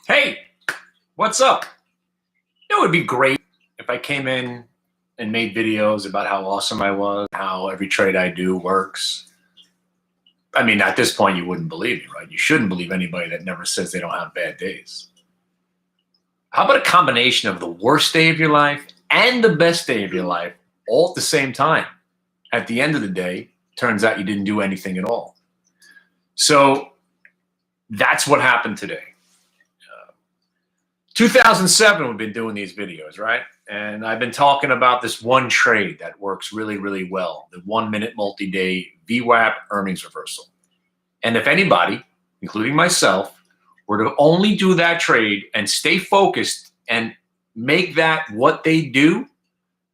Hey, what's up? It would be great if I came in and made videos about how awesome I was, how every trade I do works. I mean, at this point, you wouldn't believe me, right? You shouldn't believe anybody that never says they don't have bad days. How about a combination of the worst day of your life and the best day of your life all at the same time? At the end of the day, turns out you didn't do anything at all. So that's what happened today. 2007, we've been doing these videos, right? And I've been talking about this one trade that works really, really well, the 1 minute multi-day VWAP earnings reversal. And if anybody, including myself, were to only do that trade and stay focused and make that what they do,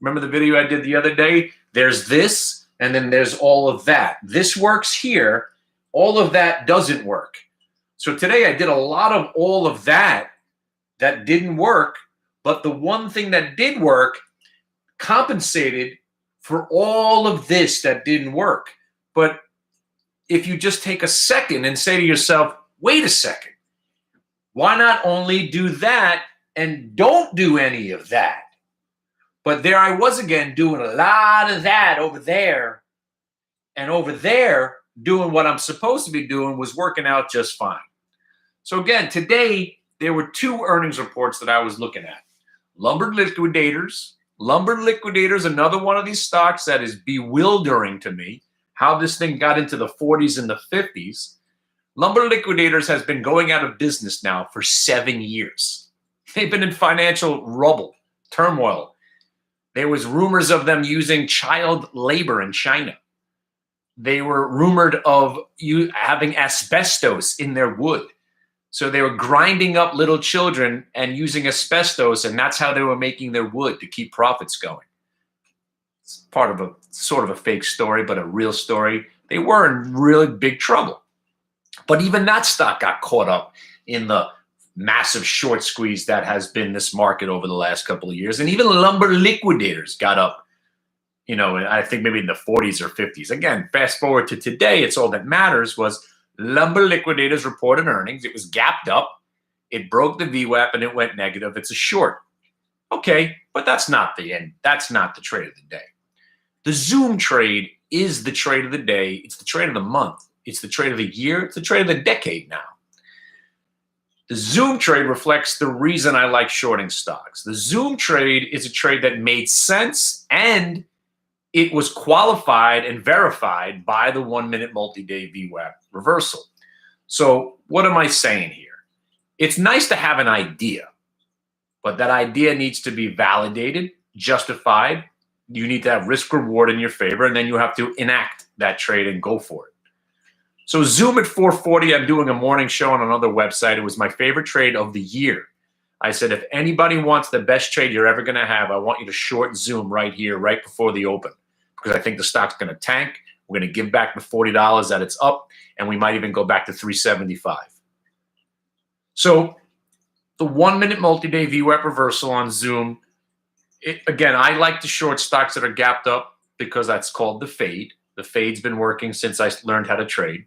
remember the video I did the other day? There's this, and then there's all of that. This works here. All of that doesn't work. So today I did a lot of all of that didn't work, but the one thing that did work compensated for all of this that didn't work. But if you just take a second and say to yourself, wait a second, why not only do that and don't do any of that? But there I was again doing a lot of that over there, and over there doing what I'm supposed to be doing was working out just fine. So again, today, there were two earnings reports that I was looking at. Lumber Liquidators. Lumber Liquidators, another one of these stocks that is bewildering to me, how this thing got into the 40s and the 50s. Lumber Liquidators has been going out of business now for 7 years. They've been in financial rubble, turmoil. There was rumors of them using child labor in China. They were rumored of having asbestos in their wood. So they were grinding up little children and using asbestos, and that's how they were making their wood to keep profits going. It's part of a sort of a fake story, but a real story. They were in really big trouble. But even that stock got caught up in the massive short squeeze that has been this market over the last couple of years. And even Lumber Liquidators got up, I think maybe in the 40s or 50s. Again, fast forward to today, it's all that matters was Lumber Liquidators reported earnings. It was gapped up. It broke the VWAP and it went negative. It's a short. Okay, but that's not the end. That's not the trade of the day. The Zoom trade is the trade of the day. It's the trade of the month. It's the trade of the year. It's the trade of the decade now. The Zoom trade reflects the reason I like shorting stocks. The Zoom trade is a trade that made sense and it was qualified and verified by the 1 minute multi-day VWAP reversal. So what am I saying here? It's nice to have an idea, but that idea needs to be validated, justified. You need to have risk reward in your favor, and then you have to enact that trade and go for it. So Zoom at 440, I'm doing a morning show on another website. It was my favorite trade of the year. I said, if anybody wants the best trade you're ever going to have, I want you to short Zoom right here, right before the open. Because I think the stock's going to tank. We're going to give back the $40 that it's up, and we might even go back to $375. So the 1 minute multi-day VWAP reversal on Zoom, again, I like to short stocks that are gapped up because that's called the fade. The fade's been working since I learned how to trade.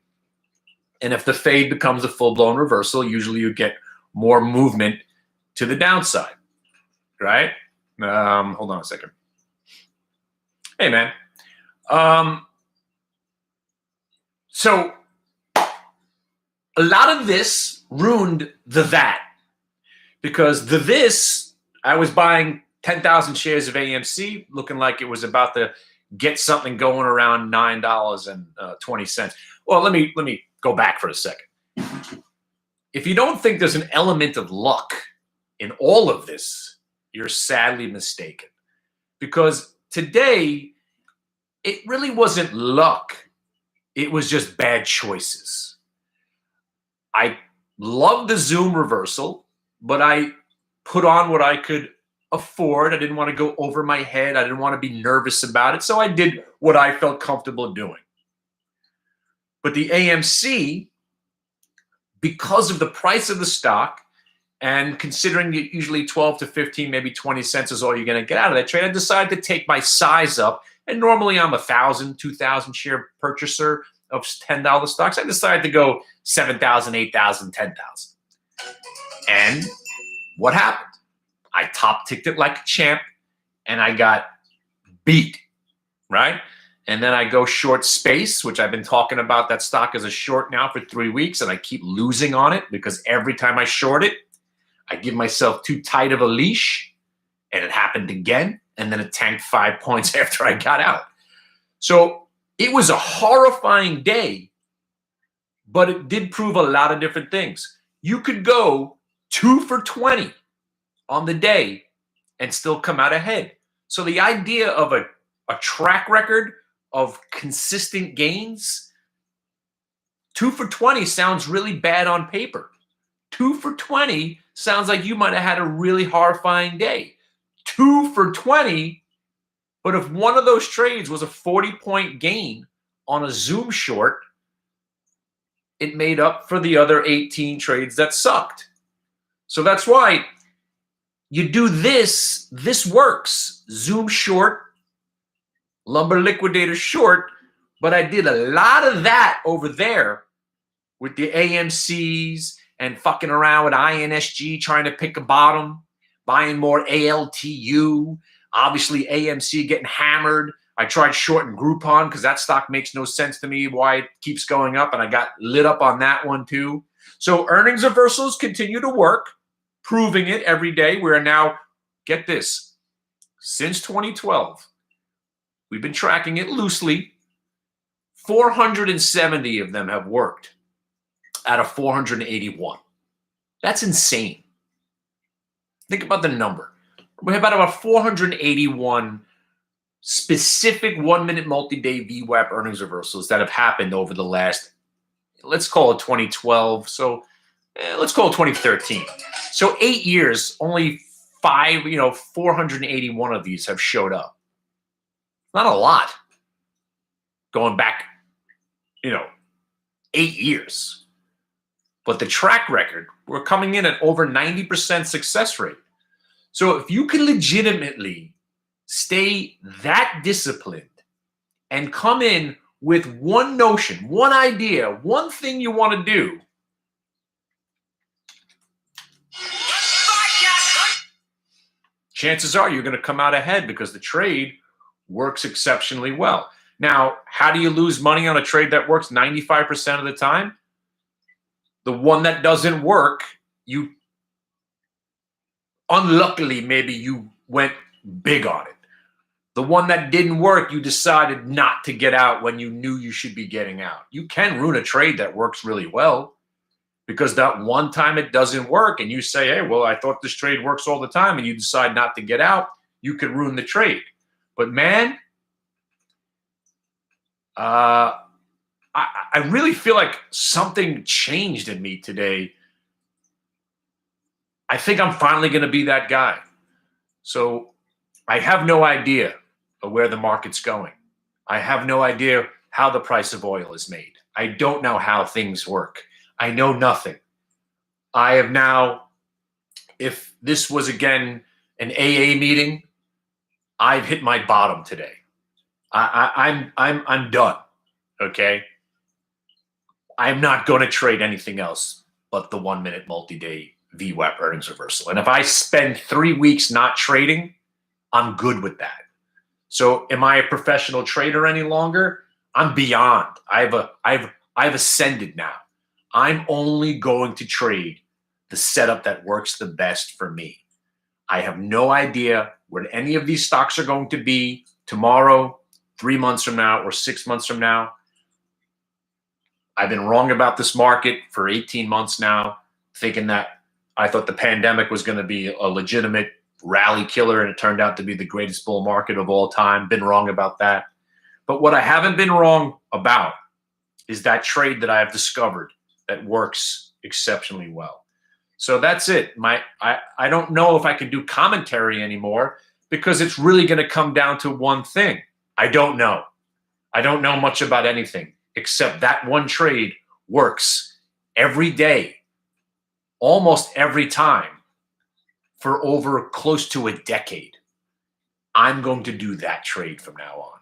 And if the fade becomes a full-blown reversal, usually you get more movement to the downside, right? Hold on a second. Hey, man. So a lot of this ruined the that because I was buying 10,000 shares of AMC looking like it was about to get something going around $9.20. Well, let me go back for a second. If you don't think there's an element of luck in all of this, you're sadly mistaken. Because today, it really wasn't luck. It was just bad choices. I love the Zoom reversal, but I put on what I could afford. I didn't want to go over my head. I didn't want to be nervous about it. So I did what I felt comfortable doing. But the AMC, because of the price of the stock, and considering that usually 12 to 15, maybe 20 cents is all you're going to get out of that trade, I decided to take my size up. And normally I'm 1,000, 2,000 share purchaser of $10 stocks. I decided to go 7,000, 8,000, 10,000. And what happened? I top ticked it like a champ and I got beat, right? And then I go short space, which I've been talking about that stock as a short now for 3 weeks, and I keep losing on it because every time I short it, I give myself too tight of a leash, and it happened again, and then it tanked 5 points after I got out. So it was a horrifying day, but it did prove a lot of different things. You could go 2 for 20 on the day and still come out ahead. So the idea of a track record of consistent gains, 2 for 20 sounds really bad on paper. 2 for 20 sounds like you might have had a really horrifying day. 2 for 20, but if one of those trades was a 40-point gain on a Zoom short, it made up for the other 18 trades that sucked. So that's why you do this. This works. Zoom short, lumber liquidator short, but I did a lot of that over there with the AMCs and fucking around with INSG, trying to pick a bottom, buying more ALTU, obviously AMC getting hammered. I tried shorting Groupon because that stock makes no sense to me why it keeps going up, and I got lit up on that one too. So earnings reversals continue to work, proving it every day. We are now, get this, since 2012, we've been tracking it loosely. 470 of them have worked out of 481. That's insane. Think about the number. We have about 481 specific 1-minute multi-day VWAP earnings reversals that have happened over the last, let's call it 2012. So let's call it 2013. So 8 years, only 481 of these have showed up. Not a lot. Going back, 8 years. But the track record, we're coming in at over 90% success rate. So if you can legitimately stay that disciplined and come in with one notion, one idea, one thing you want to do, chances are you're going to come out ahead because the trade works exceptionally well. Now, how do you lose money on a trade that works 95% of the time? The one that doesn't work, you unluckily, maybe you went big on it. The one that didn't work, you decided not to get out when you knew you should be getting out. You can ruin a trade that works really well because that one time it doesn't work and you say, hey, well, I thought this trade works all the time, and you decide not to get out, you could ruin the trade. But man, I really feel like something changed in me today. I think I'm finally going to be that guy. So I have no idea of where the market's going. I have no idea how the price of oil is made. I don't know how things work. I know nothing. I have now, if this was again an AA meeting, I've hit my bottom today. I'm done. Okay. I'm not going to trade anything else but the 1-minute multi-day VWAP earnings reversal. And if I spend 3 weeks not trading, I'm good with that. So am I a professional trader any longer? I'm beyond. I've ascended now. I'm only going to trade the setup that works the best for me. I have no idea where any of these stocks are going to be tomorrow, 3 months from now, or 6 months from now. I've been wrong about this market for 18 months now, thinking that I thought the pandemic was going to be a legitimate rally killer, and it turned out to be the greatest bull market of all time. Been wrong about that. But what I haven't been wrong about is that trade that I have discovered that works exceptionally well. So that's it. I don't know if I can do commentary anymore because it's really going to come down to one thing. I don't know. I don't know much about anything except that one trade works every day, almost every time, for over close to a decade. I'm going to do that trade from now on,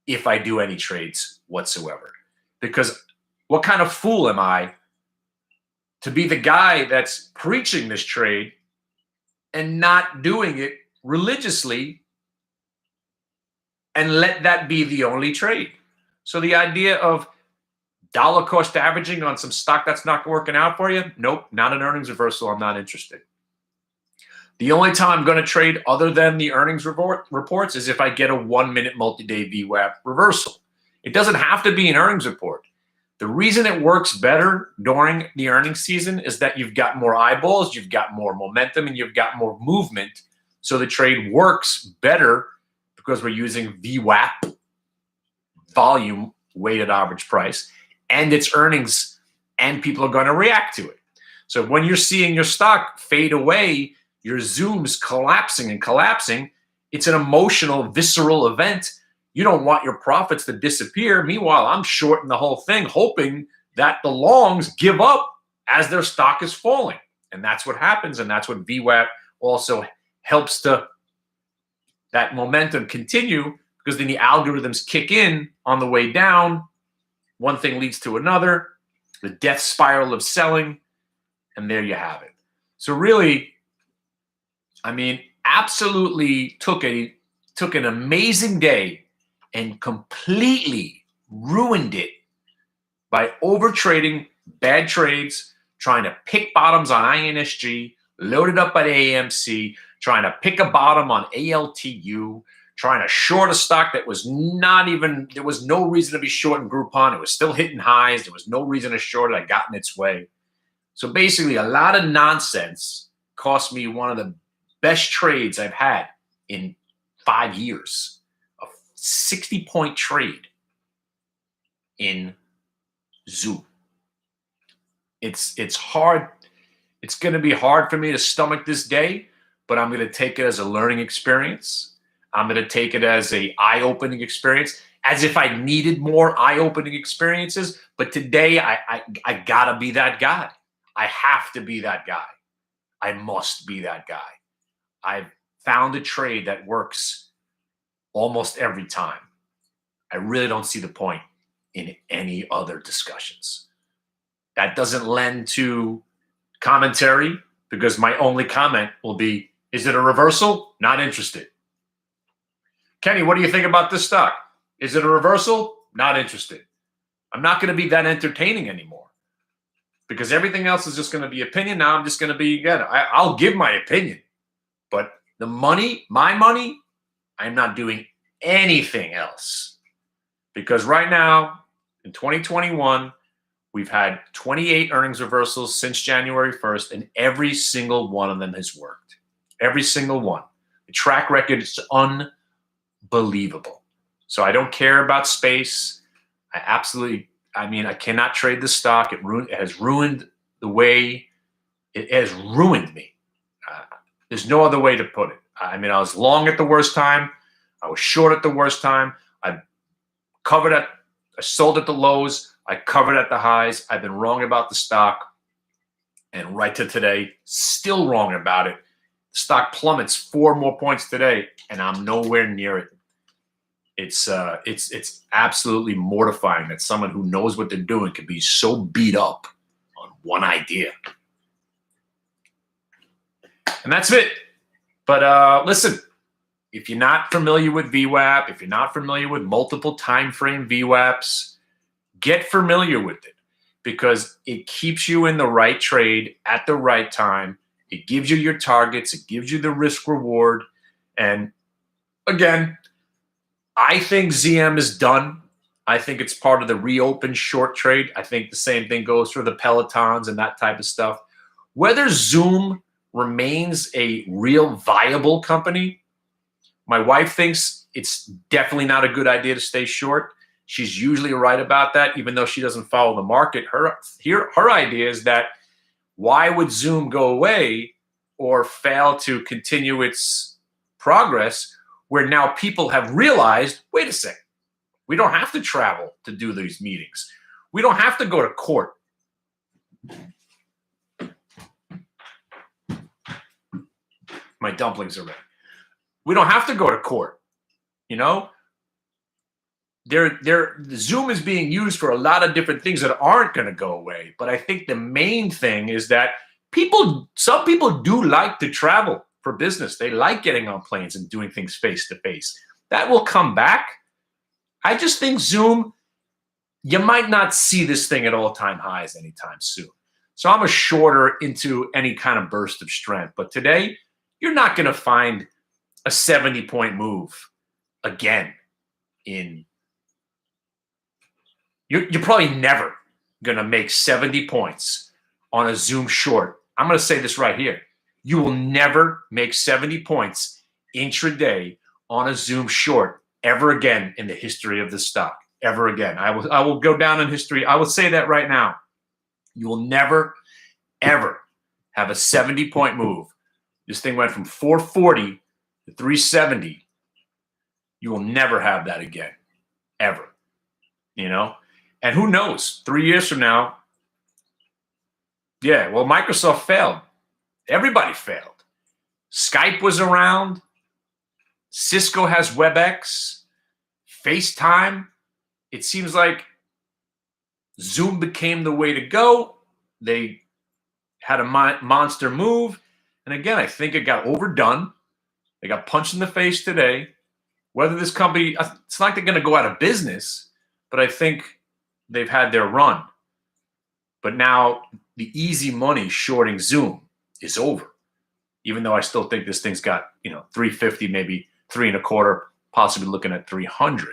if I do any trades whatsoever. Because what kind of fool am I to be the guy that's preaching this trade and not doing it religiously and let that be the only trade. So the idea of dollar cost averaging on some stock that's not working out for you, nope, not an earnings reversal. I'm not interested. The only time I'm going to trade other than the earnings reports is if I get a 1 minute multi-day VWAP reversal. It doesn't have to be an earnings report. The reason it works better during the earnings season is that you've got more eyeballs, you've got more momentum, and you've got more movement. So the trade works better because we're using VWAP, volume weighted average price, and its earnings, and people are going to react to it. So when you're seeing your stock fade away, your Zoom's collapsing and collapsing, it's an emotional, visceral event. You don't want your profits to disappear. Meanwhile, I'm shorting the whole thing, hoping that the longs give up as their stock is falling. And that's what happens. And that's what VWAP also helps to that momentum continue, because then the algorithms kick in on the way down. One thing leads to another, the death spiral of selling, and there you have it. So really, I mean, absolutely took an amazing day and completely ruined it by overtrading bad trades, trying to pick bottoms on INSG, loaded up at AMC, trying to pick a bottom on ALTU, trying to short a stock that was not even, there was no reason to be short in Groupon. It was still hitting highs. There was no reason to short it. I got in its way. So basically, a lot of nonsense cost me one of the best trades I've had in 5 years. A 60-point trade in Zoom. It's hard. It's going to be hard for me to stomach this day, but I'm going to take it as a learning experience. I'm going to take it as an eye-opening experience, as if I needed more eye-opening experiences. But today, I got to be that guy. I have to be that guy. I must be that guy. I've found a trade that works almost every time. I really don't see the point in any other discussions. That doesn't lend to commentary, because my only comment will be, is it a reversal? Not interested. Kenny, what do you think about this stock? Is it a reversal? Not interested. I'm not going to be that entertaining anymore, because everything else is just going to be opinion. Now I'm just going to be, again, I'll give my opinion, but the money, my money, I'm not doing anything else. Because right now, in 2021, we've had 28 earnings reversals since January 1st, and every single one of them has worked. Every single one. The track record is unbelievable. So I don't care about space. I cannot trade this stock. It has ruined the way, it has ruined me. There's no other way to put it. I mean, I was long at the worst time. I was short at the worst time. I sold at the lows. I covered at the highs. I've been wrong about the stock. And right to today, still wrong about it. The stock plummets 4 more points today, and I'm nowhere near it. It's absolutely mortifying that someone who knows what they're doing could be so beat up on one idea. And that's it. But listen, if you're not familiar with VWAP, if you're not familiar with multiple time frame VWAPs, get familiar with it, because it keeps you in the right trade at the right time. It gives you your targets. It gives you the risk reward. And again, I think ZM is done. I think it's part of the reopened short trade. I think the same thing goes for the Pelotons and that type of stuff. Whether Zoom remains a real viable company, my wife thinks it's definitely not a good idea to stay short. She's usually right about that, even though she doesn't follow the market. Her idea is that why would Zoom go away or fail to continue its progress, where now people have realized, wait a second, we don't have to travel to do these meetings. We don't have to go to court. My dumplings are ready. We don't have to go to court, you know? Zoom is being used for a lot of different things that aren't going to go away. But I think the main thing is that some people do like to travel for business. They like getting on planes and doing things face to face. That will come back. I just think Zoom, you might not see this thing at all-time highs anytime soon. So I'm a shorter into any kind of burst of strength. But today, you're not going to find a 70-point move again in. You're probably never going to make 70 points on a Zoom short. I'm going to say this right here. You will never make 70 points intraday on a Zoom short ever again in the history of the stock. Ever again. I will go down in history. I will say that right now. You will never, ever have a 70-point move. This thing went from 440 to 370. You will never have that again. Ever. And who knows? 3 years from now, yeah, well, Microsoft failed. Everybody failed. Skype was around. Cisco has WebEx. FaceTime. It seems like Zoom became the way to go. They had a monster move. And again, I think it got overdone. They got punched in the face today. Whether this company, it's not like they're going to go out of business, but I think they've had their run. But now the easy money shorting Zoom is over. Even though I still think this thing's got, 350, maybe 3.25, possibly looking at 300.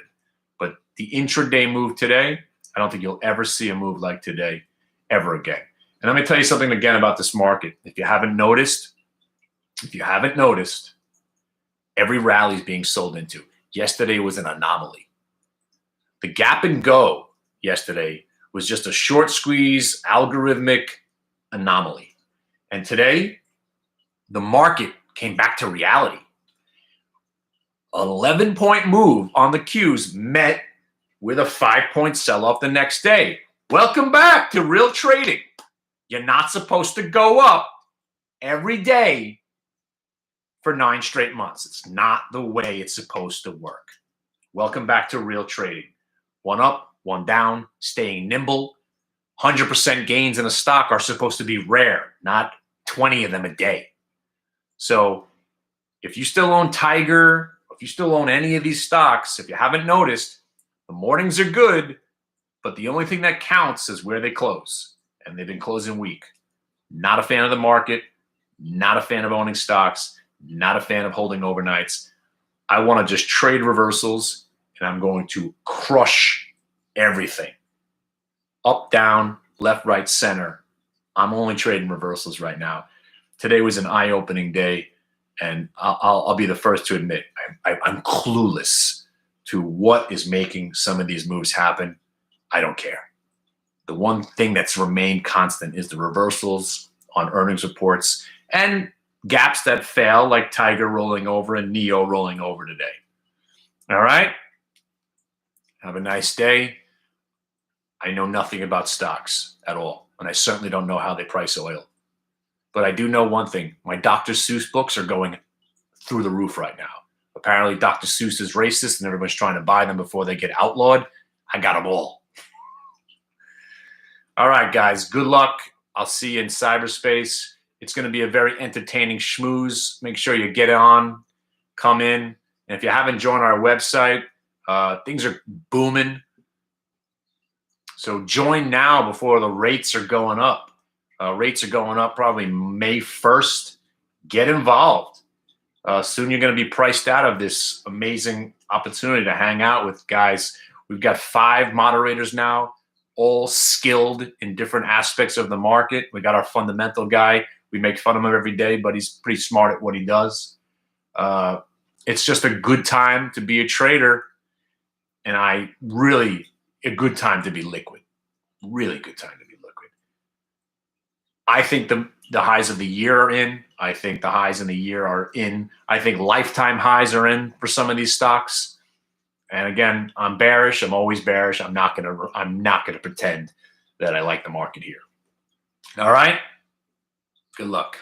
But the intraday move today, I don't think you'll ever see a move like today ever again. And let me tell you something again about this market. If you haven't noticed, every rally is being sold into. Yesterday was an anomaly. The gap and go yesterday was just a short squeeze, algorithmic anomaly. And today, the market came back to reality. 11-point move on the Qs met with a 5-point sell-off the next day. Welcome back to real trading. You're not supposed to go up every day for 9 straight months. It's not the way it's supposed to work. Welcome back to real trading. One up, one down, staying nimble. 100% gains in a stock are supposed to be rare, not 20 of them a day. So if you still own Tiger, if you still own any of these stocks, if you haven't noticed, the mornings are good, but the only thing that counts is where they close. And they've been closing weak. Not a fan of the market, not a fan of owning stocks, not a fan of holding overnights. I want to just trade reversals, and I'm going to crush everything. Up, down, left, right, center. I'm only trading reversals right now. Today was an eye-opening day, and I'll be the first to admit I'm clueless to what is making some of these moves happen. I don't care. The one thing that's remained constant is the reversals on earnings reports and gaps that fail, like Tiger rolling over and NEO rolling over today. All right? Have a nice day. I know nothing about stocks at all, and I certainly don't know how they price oil. But I do know one thing. My Dr. Seuss books are going through the roof right now. Apparently, Dr. Seuss is racist, and everyone's trying to buy them before they get outlawed. I got them all. All right, guys, good luck. I'll see you in cyberspace. It's going to be a very entertaining schmooze. Make sure you get on, come in. And if you haven't joined our website, things are booming. So join now before the rates are going up. Rates are going up probably May 1st. Get involved. Soon you're going to be priced out of this amazing opportunity to hang out with guys. We've got 5 moderators now, all skilled in different aspects of the market. We got our fundamental guy. We make fun of him every day, but he's pretty smart at what he does. It's just a good time to be a trader, and a good time to be liquid. Really good time to be liquid. I think the highs of the year are in. I think the highs in the year are in. I think lifetime highs are in for some of these stocks. And again, I'm bearish. I'm always bearish. I'm not gonna pretend that I like the market here. All right. Good luck.